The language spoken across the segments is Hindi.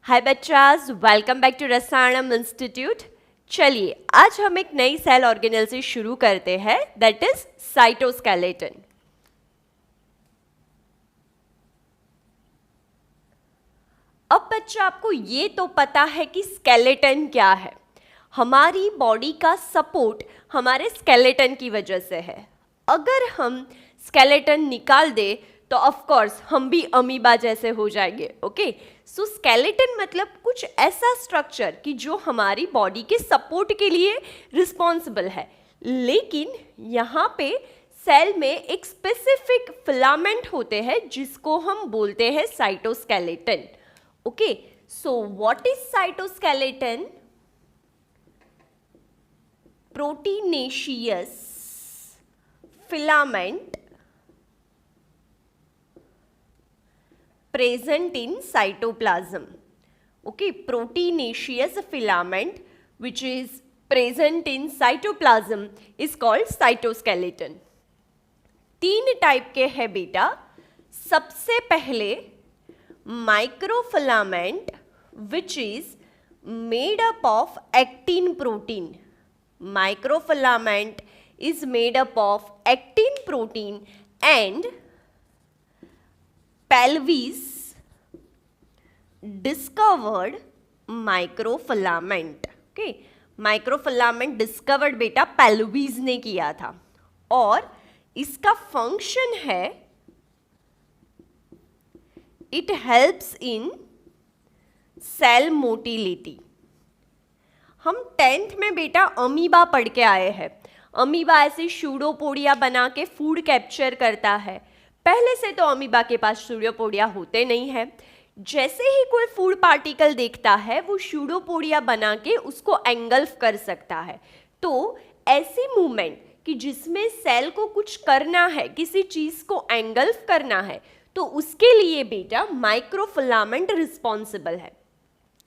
हाय बच्चास, welcome back to Rasayanam institute. चलिए आज हम एक नई सेल ऑर्गेनेल से शुरू करते हैं, दैट इज साइटोस्केलेटन। अब बच्चा आपको ये तो पता है कि स्केलेटन क्या है। हमारी बॉडी का सपोर्ट हमारे स्केलेटन की वजह से है। अगर हम स्केलेटन निकाल दे तो ऑफ कोर्स हम भी अमीबा जैसे हो जाएंगे। ओके, सो स्केलेटन मतलब कुछ ऐसा स्ट्रक्चर कि जो हमारी बॉडी के सपोर्ट के लिए रिस्पॉन्सिबल है। लेकिन यहाँ पे सेल में एक स्पेसिफिक फिलामेंट होते हैं जिसको हम बोलते हैं cytoskeleton. Okay, so what is cytoskeleton? Proteinaceous filament present in cytoplasm. Okay, proteinaceous filament which is present in cytoplasm is called cytoskeleton. 3 type के हैं बेटा। सबसे पहले microfilament which is made up of actin protein. Microfilament is made up of actin protein and Pelvis discovered microfilament. Okay, microfilament discovered बेटा पेल्वीज ने किया था और इसका फंक्शन है it helps in cell motility. हम 10th में बेटा अमीबा पढ़ के आए हैं। अमीबा ऐसे सूडोपोडिया बना के फूड कैप्चर करता है। पहले से तो अमीबा के पास सूडोपोडिया होते नहीं है। जैसे ही कोई फूड पार्टिकल देखता है वो सूडोपोडिया बना के उसको एंगल्फ कर सकता है। तो ऐसी मूवमेंट कि जिसमें सेल को कुछ करना है, किसी चीज़ को एंगल्फ करना है, तो उसके लिए बेटा माइक्रोफिलामेंट रिस्पॉन्सिबल है।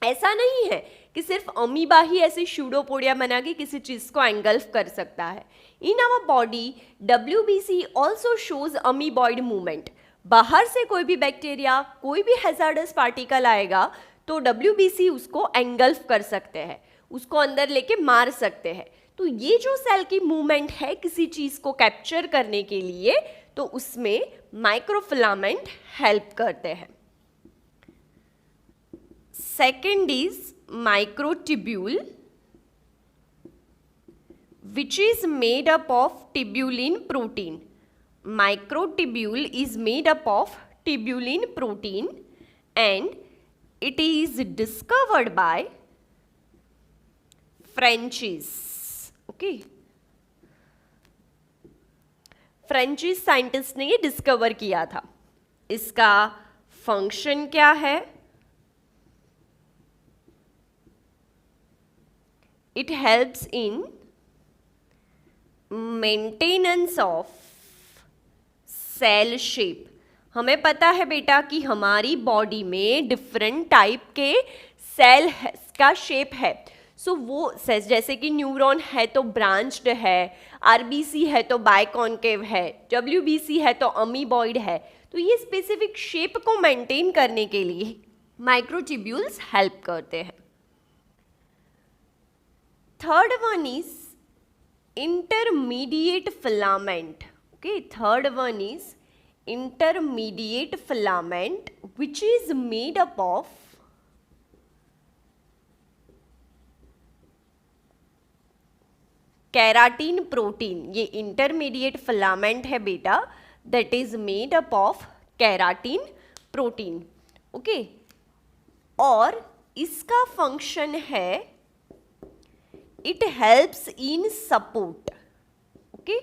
ऐसा नहीं है कि सिर्फ अमीबा ही ऐसे सूडोपोडिया बना के किसी चीज़ को एंगल्फ कर सकता है। In our body WBC also shows amoeboid movement. बाहर से कोई भी बैक्टीरिया, कोई भी हैजार्डस पार्टिकल आएगा तो WBC उसको एंगल्फ कर सकते हैं, उसको अंदर लेके मार सकते हैं। तो ये जो सेल की मूवमेंट है किसी चीज़ को कैप्चर करने के लिए, तो उसमें माइक्रोफिलामेंट हेल्प करते हैं। Second is microtubule which is made up of tubulin protein. Microtubule is made up of tubulin protein and it is discovered by Frenchies. Okay, Francis scientist ने ये डिस्कवर किया था। इसका फंक्शन क्या है? It helps in maintenance of cell shape. हमें पता है बेटा कि हमारी बॉडी में डिफरेंट टाइप के सेल का शेप है। सो वो जैसे कि न्यूरॉन है तो ब्रांच्ड है, RBC है तो बाइकॉन्केव है, WBC है तो अमीबॉइड है। तो ये स्पेसिफिक शेप को मेंटेन करने के लिए माइक्रोट्यूब्यूल्स हेल्प करते हैं। Third one is intermediate filament. Okay, third one is intermediate filament which is made up of keratin protein. ये intermediate filament है बेटा, that is made up of keratin protein. Okay, और इसका फंक्शन है it helps in support. Okay,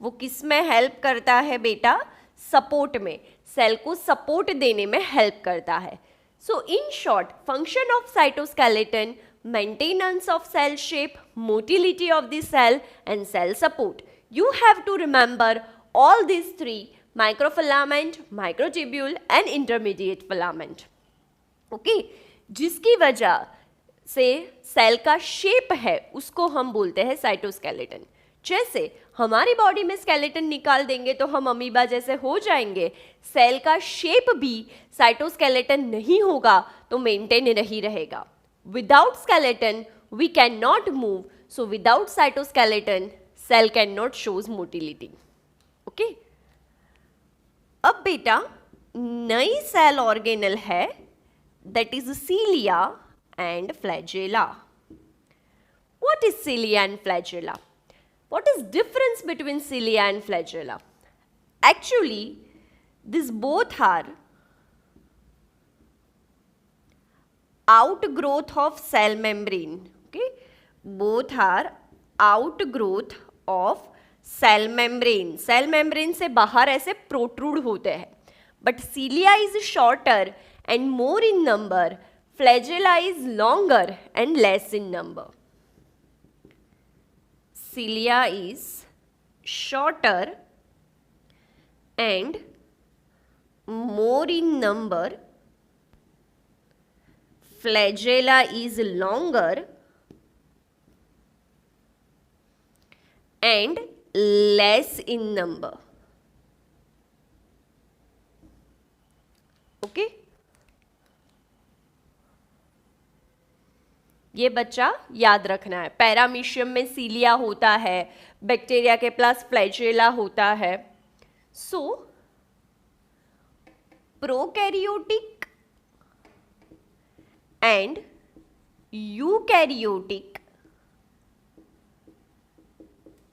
वो किस में हेल्प करता है बेटा? सपोर्ट में, सेल को सपोर्ट देने में हेल्प करता है। So in short, function of cytoskeleton, maintenance of cell shape, motility of the cell and cell support. You have to remember all this 3: microfilament, microtubule and intermediate filament. Okay, जिसकी वजह से सेल का शेप है उसको हम बोलते हैं साइटोस्केलेटन। जैसे हमारी बॉडी में स्केलेटन निकाल देंगे तो हम अमीबा जैसे हो जाएंगे, सेल का शेप भी साइटोस्केलेटन नहीं होगा तो मेंटेन नहीं रहेगा। Without skeleton we can not move, so without cytoskeleton cell can not shows motility. Okay, अब बेटा नई सेल ऑर्गेनल है, that is cilia and flagella. What is cilia and flagella? What is difference between cilia and flagella? Actually, these both are outgrowth of cell membrane. Okay, both are outgrowth of cell membrane. Cell membrane से बाहर ऐसे protrude होते हैं. But cilia is shorter and more in number. Flagella is longer and less in number. Cilia is shorter and more in number. Flagella is longer and less in number. Okay? ये बच्चा याद रखना है। पैरामीशियम में सीलिया होता है, बैक्टीरिया के प्लस फ्लैजेला होता है। So prokaryotic and eukaryotic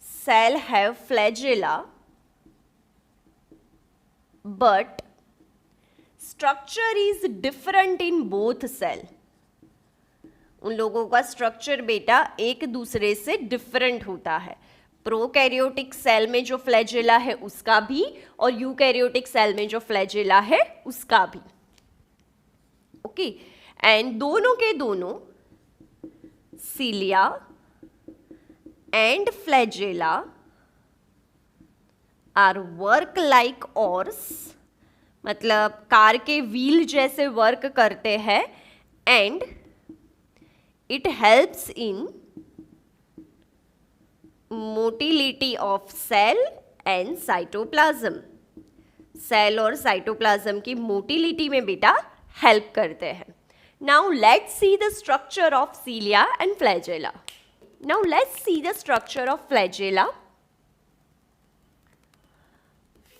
cell have flagella, but structure is different in both cell. उन लोगों का स्ट्रक्चर बेटा एक दूसरे से डिफरेंट होता है। प्रोकैरियोटिक सेल में जो फ्लैजेला है उसका भी और यूकैरियोटिक सेल में जो फ्लैजेला है उसका भी। ओके, एंड दोनों के दोनों cilia and flagella are work like oars, मतलब कार के व्हील जैसे वर्क करते हैं, and it helps in motility of cell and cytoplasm. Cell और साइटोप्लाज्म की मोटिलिटी में बेटा हेल्प करते हैं। Now let's see the structure of cilia and flagella. Now let's see the structure of flagella.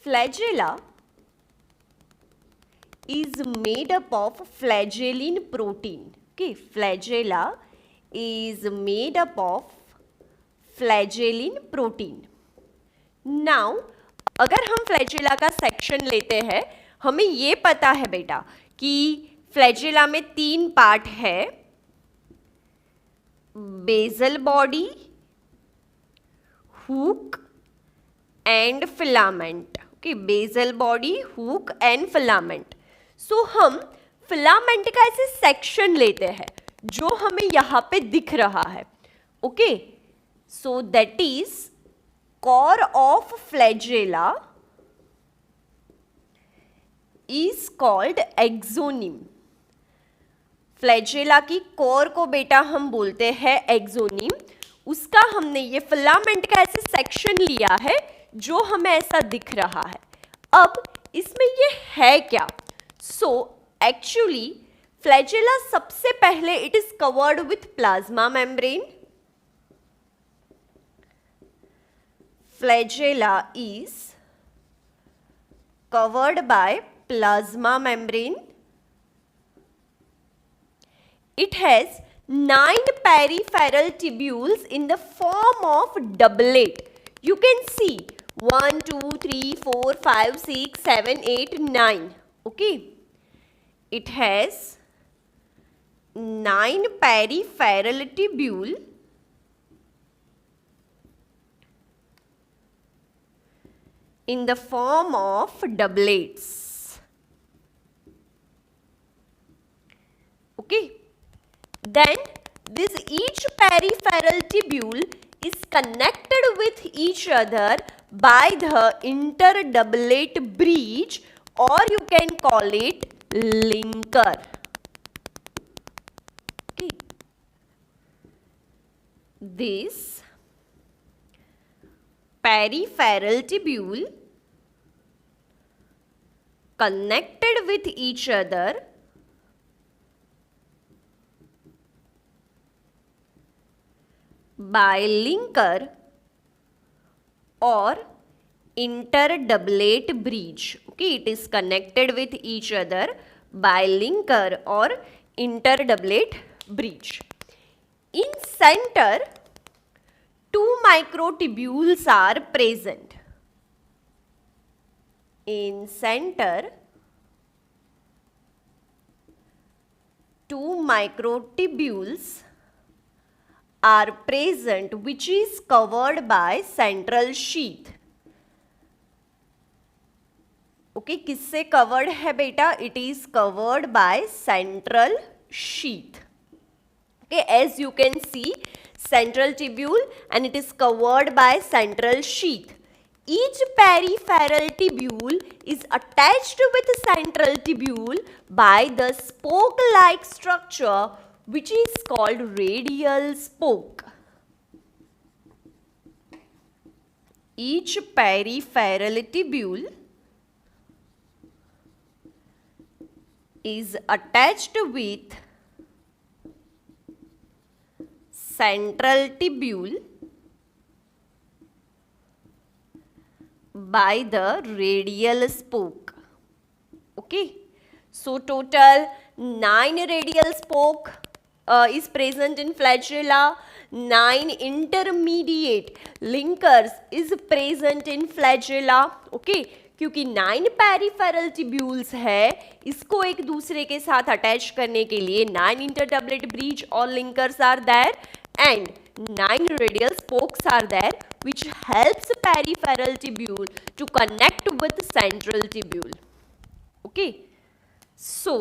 Flagella is made up of flagellin protein. Okay, flagella is made up of flagellin protein. Now, अगर हम फ्लैजेला का सेक्शन लेते हैं, हमें ये पता है बेटा कि फ्लैजेला में 3 पार्ट है, basal body, hook and filament. Okay, basal body, hook and filament. So हम फिलामेंट का ऐसे सेक्शन लेते हैं जो हमें यहाँ पे दिख रहा है। Okay, so that is core of flagella is called exonym. Flagella की कोर को बेटा हम बोलते हैं एक्सोनिम। उसका हमने ये फिलामेंट का ऐसे सेक्शन लिया है जो हमें ऐसा दिख रहा है। अब इसमें ये है क्या? सो एक्चुअली फ्लैजेला सबसे पहले it is covered with plasma membrane. Flagella is covered by plasma membrane. It has 9 peripheral tubules in the form of doublet. You can see 1, 2, 3, 4, 5, 6, 7, 8, 9. Okay. It has 9 peripheral tubule in the form of doublets. Okay. Then this each peripheral tubule is connected with each other by the interdoublet bridge, or you can call it linker. Okay. This peripheral tubule connected with each other by linker or interdoublet bridge. Okay, it is connected with each other by linker or interdoublet bridge. In center, two microtubules are present. In center, two microtubules are present which is covered by central sheath. Okay, किससे covered है बेटा? It is covered by central sheath. Okay, as you can see, central tubule and it is covered by central sheath. Each peripheral tubule is attached with central tubule by the spoke-like structure which is called radial spoke. Each peripheral tubule is attached with central tubule by the radial spoke. Okay, so total 9 radial spoke is present in flagella, 9 intermediate linkers is present in flagella. Okay, क्योंकि 9 पेरिफेरल ट्यूब्यूल्स है, इसको एक दूसरे के साथ अटैच करने के लिए 9 इंटरडबलेट ब्रिज और linkers are there and 9 radial spokes are there which helps peripheral tubule to connect with central tubule. Okay, so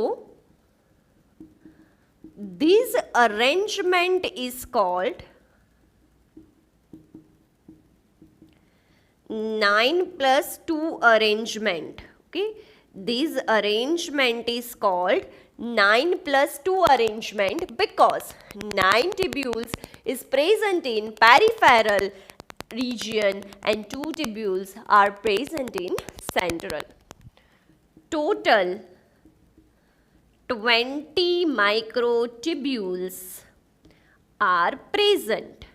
this arrangement is called 9+2 arrangement. Okay, this arrangement is called 9+2 arrangement because 9 tubules is present in peripheral region and 2 tubules are present in central. Total 20 microtubules are present.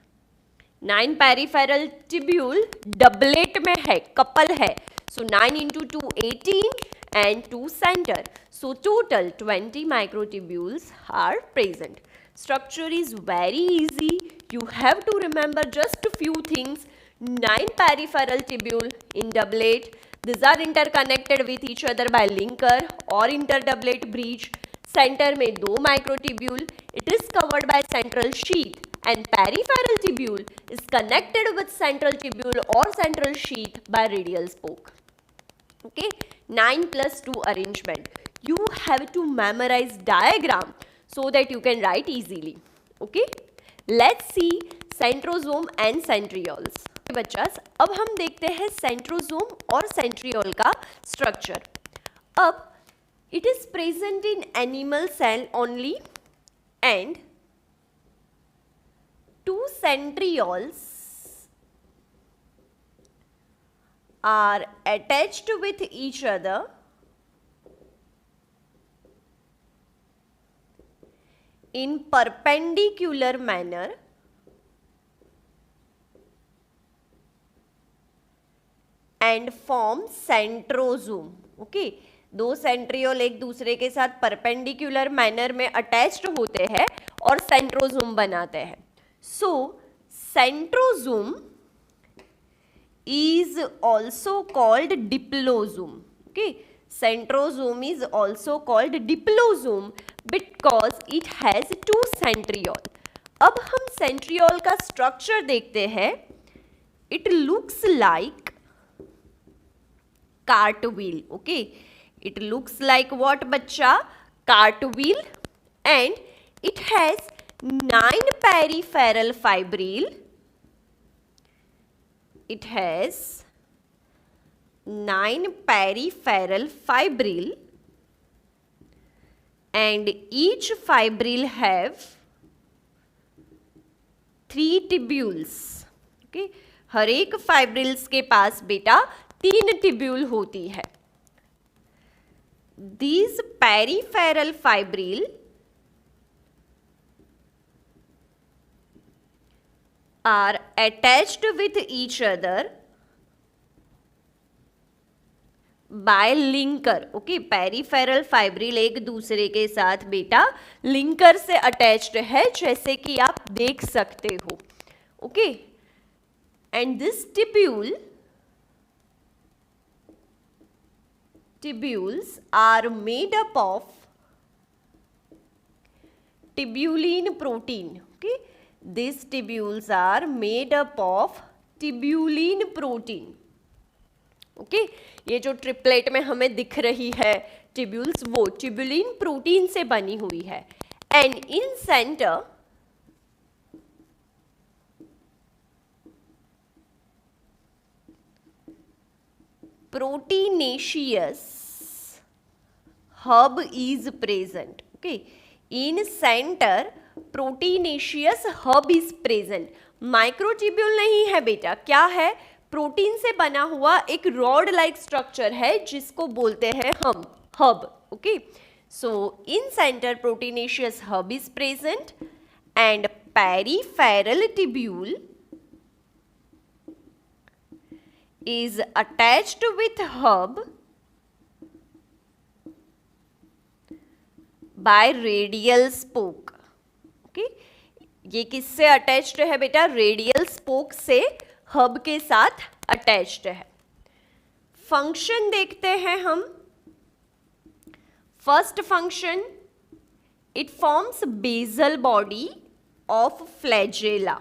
9 peripheral tubule doublet में है, couple है, so 9 into 2 18 and 2 center, so total 20 microtubules are present. Structure is very easy, you have to remember just a few things. 9 peripheral tubule in doublet, these are interconnected with each other by linker or interdoublet bridge. Center में 2 microtubule, it is covered by central sheath and peripheral tubule is connected with central tubule or central sheath by radial spoke. Okay, 9+2 arrangement. You have to memorize diagram so that you can write easily. Okay, let's see centrosome and centrioles. बच्चास, अब हम देखते हैं centrosome और centriole का structure. अब it is present in animal cell only and 2 centrioles are attached with each other in perpendicular manner and form centrosome. Okay, 2 centriole एक दूसरे के साथ परपेंडिकुलर मैनर में अटैच्ड होते हैं और सेंट्रोजोम बनाते हैं. सो centrosome is also called diplosome. Okay, centrosome is also called diplosome because it has 2 centriole. अब हम centriole का structure देखते हैं. It looks like cartwheel. Okay, it looks like what बच्चा? Cartwheel, and it has 9 peripheral fibril. It has 9 peripheral fibril and each fibril have 3 tubules. Okay, हर एक फाइब्रिल्स के पास बेटा 3 ट्यूब्यूल होती है। These peripheral fibril are attached with each other by linker। Okay, peripheral fibril एक दूसरे के साथ बेटा लिंकर से अटैच्ड है, जैसे कि आप देख सकते हो। Okay, and this tubules are made up of tubulin protein। Okay, these tubules are made up of tubulin protein। Okay, ये जो ट्रिपलेट में हमें दिख रही है ट्यूब्यूल्स, वो ट्यूबुलिन प्रोटीन से बनी हुई है। And in centre proteinaceous hub is present। okay, in center proteinaceous hub is present। Microtubule नहीं है बेटा, क्या है? प्रोटीन से बना हुआ एक रॉड लाइक स्ट्रक्चर है जिसको बोलते हैं हम hub. Okay, so in centre proteinaceous hub is present and peripheral tubule is attached with hub by radial spoke। okay, ये किससे अटैच्ड है बेटा? रेडियल स्पोक से हब के साथ अटैच्ड है। फंक्शन देखते हैं हम। First function, it forms basal body of flagella.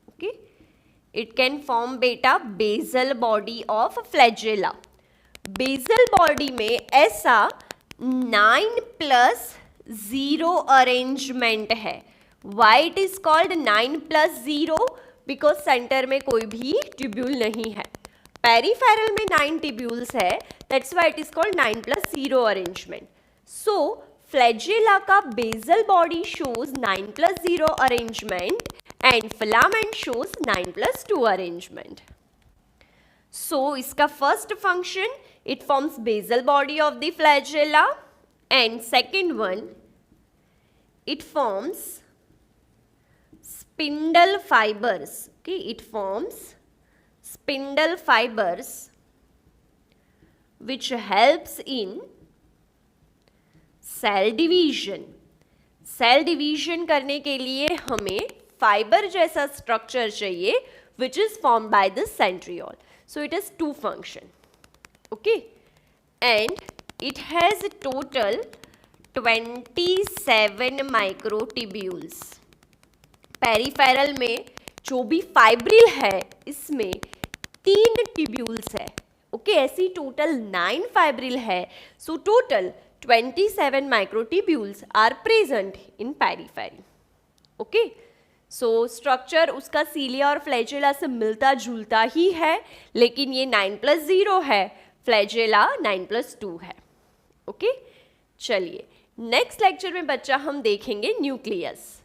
Okay, it can form बेटा basal body of flagella। basal body में ऐसा 9+0 arrangement है। why it is called 9+0? because center में कोई भी ट्यूब्यूल नहीं है। पेरिफेरल में 9 ट्यूब्यूल्स है, that's why it is called 9+0 arrangement। so flagella का basal body shows 9+0 arrangement and filament shows 9+2 arrangement। so इसका first function, it forms basal body of the flagella, and second one, it forms spindle fibers। okay, it forms spindle fibers which helps in cell division। Cell division करने के लिए हमें फाइबर जैसा स्ट्रक्चर चाहिए which is formed by the centriole। so it has 2 function। okay, and it has total 27 microtubules। Peripheral में जो भी फाइब्रिल है इसमें 3 ट्यूब्यूल्स है। ओके, ऐसी टोटल 9 फाइब्रिल है। So total 27 microtubules are present in periphery। Okay, so structure उसका सीलिया और फ्लैजेला से मिलता जुलता ही है, लेकिन ये 9+0 है, फ्लैजेला 9+2 है। ओके, चलिए नेक्स्ट लेक्चर में बच्चा हम देखेंगे न्यूक्लियस।